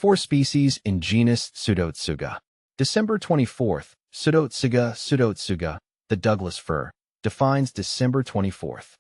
4 species in genus Pseudotsuga. December 24th, Pseudotsuga, the Douglas fir, defines December 24th.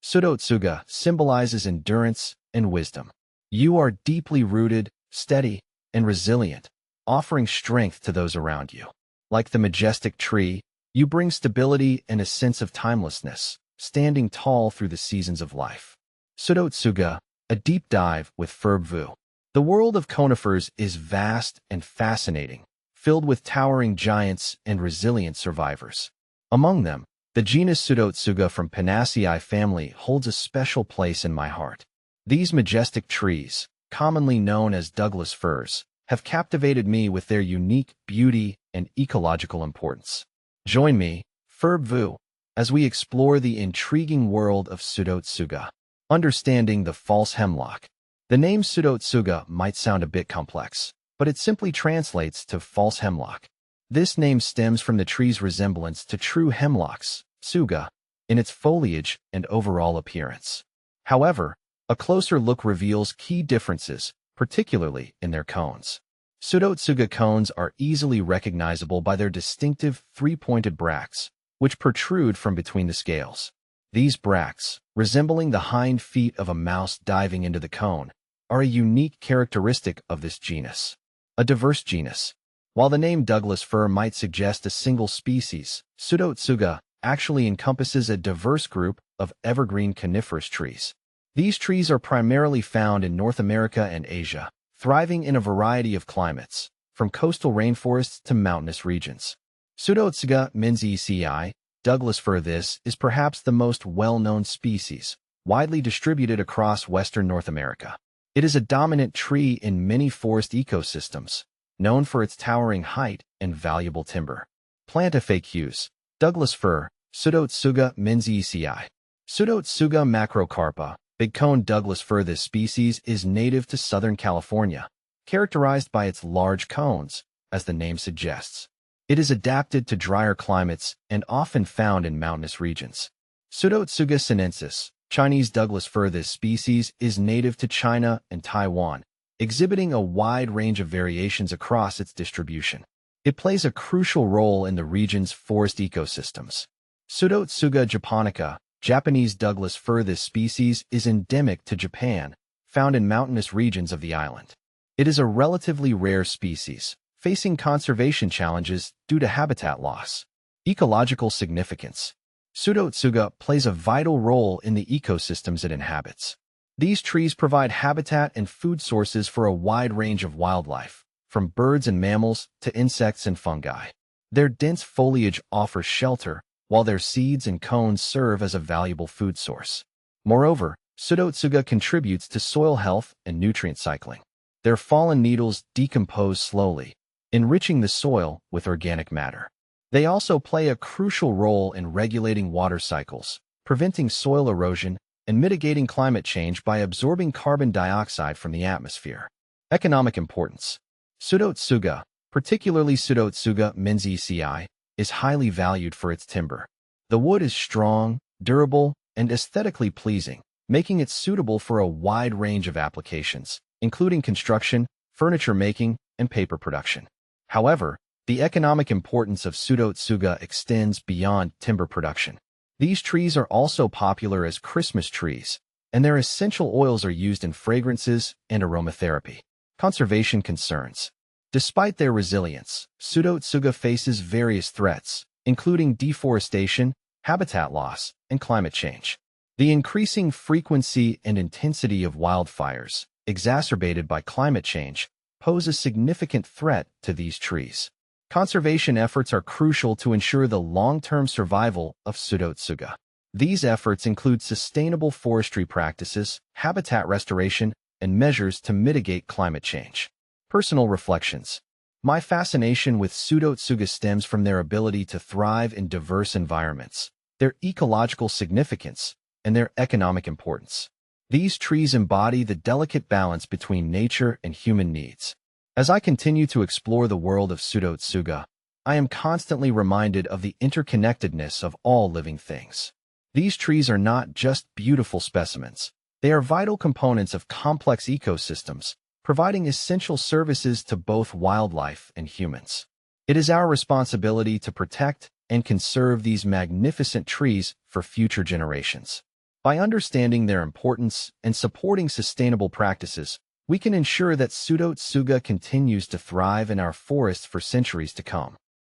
Pseudotsuga symbolizes endurance and wisdom. You are deeply rooted, steady, and resilient, offering strength to those around you. Like the majestic tree, you bring stability and a sense of timelessness, standing tall through the seasons of life. Pseudotsuga, a deep dive with Ferb Vu. The world of conifers is vast and fascinating, filled with towering giants and resilient survivors. Among them, the genus Pseudotsuga from Pinaceae family holds a special place in my heart. These majestic trees, commonly known as Douglas firs, have captivated me with their unique beauty and ecological importance. Join me, Ferb Vu, as we explore the intriguing world of Pseudotsuga. Understanding the false hemlock. The name Pseudotsuga might sound a bit complex, but it simply translates to false hemlock. This name stems from the tree's resemblance to true hemlocks, tsuga, in its foliage and overall appearance. However, a closer look reveals key differences, particularly in their cones. Pseudotsuga cones are easily recognizable by their distinctive three-pointed bracts, which protrude from between the scales. These bracts, resembling the hind feet of a mouse diving into the cone, are a unique characteristic of this genus. A diverse genus. While the name Douglas fir might suggest a single species, Pseudotsuga actually encompasses a diverse group of evergreen coniferous trees. These trees are primarily found in North America and Asia, thriving in a variety of climates, from coastal rainforests to mountainous regions. Pseudotsuga menziesii, Douglas fir. This is perhaps the most well-known species, widely distributed across western North America. It is a dominant tree in many forest ecosystems, known for its towering height and valuable timber. Plant FAQs. Douglas fir, Pseudotsuga menziesii. Pseudotsuga macrocarpa, big-cone Douglas fir. This species is native to Southern California, characterized by its large cones, as the name suggests. It is adapted to drier climates and often found in mountainous regions. Pseudotsuga sinensis, Chinese Douglas fir. This species is native to China and Taiwan, exhibiting a wide range of variations across its distribution. It plays a crucial role in the region's forest ecosystems. Pseudotsuga japonica, Japanese Douglas fir. This species is endemic to Japan, found in mountainous regions of the island. It is a relatively rare species, facing conservation challenges due to habitat loss. Ecological significance. Pseudotsuga plays a vital role in the ecosystems it inhabits. These trees provide habitat and food sources for a wide range of wildlife, from birds and mammals to insects and fungi. Their dense foliage offers shelter, while their seeds and cones serve as a valuable food source. Moreover, Pseudotsuga contributes to soil health and nutrient cycling. Their fallen needles decompose slowly, enriching the soil with organic matter. They also play a crucial role in regulating water cycles, preventing soil erosion, and mitigating climate change by absorbing carbon dioxide from the atmosphere. Economic importance. Pseudotsuga, particularly Pseudotsuga menziesii, is highly valued for its timber. The wood is strong, durable, and aesthetically pleasing, making it suitable for a wide range of applications, including construction, furniture making, and paper production. However, the economic importance of Pseudotsuga extends beyond timber production. These trees are also popular as Christmas trees, and their essential oils are used in fragrances and aromatherapy. Conservation concerns. Despite their resilience, Pseudotsuga faces various threats, including deforestation, habitat loss, and climate change. The increasing frequency and intensity of wildfires, exacerbated by climate change, pose a significant threat to these trees. Conservation efforts are crucial to ensure the long-term survival of Pseudotsuga. These efforts include sustainable forestry practices, habitat restoration, and measures to mitigate climate change. Personal reflections. My fascination with Pseudotsuga stems from their ability to thrive in diverse environments, their ecological significance, and their economic importance. These trees embody the delicate balance between nature and human needs. As I continue to explore the world of Pseudotsuga, I am constantly reminded of the interconnectedness of all living things. These trees are not just beautiful specimens. They are vital components of complex ecosystems, providing essential services to both wildlife and humans. It is our responsibility to protect and conserve these magnificent trees for future generations. By understanding their importance and supporting sustainable practices, we can ensure that Pseudotsuga continues to thrive in our forests for centuries to come.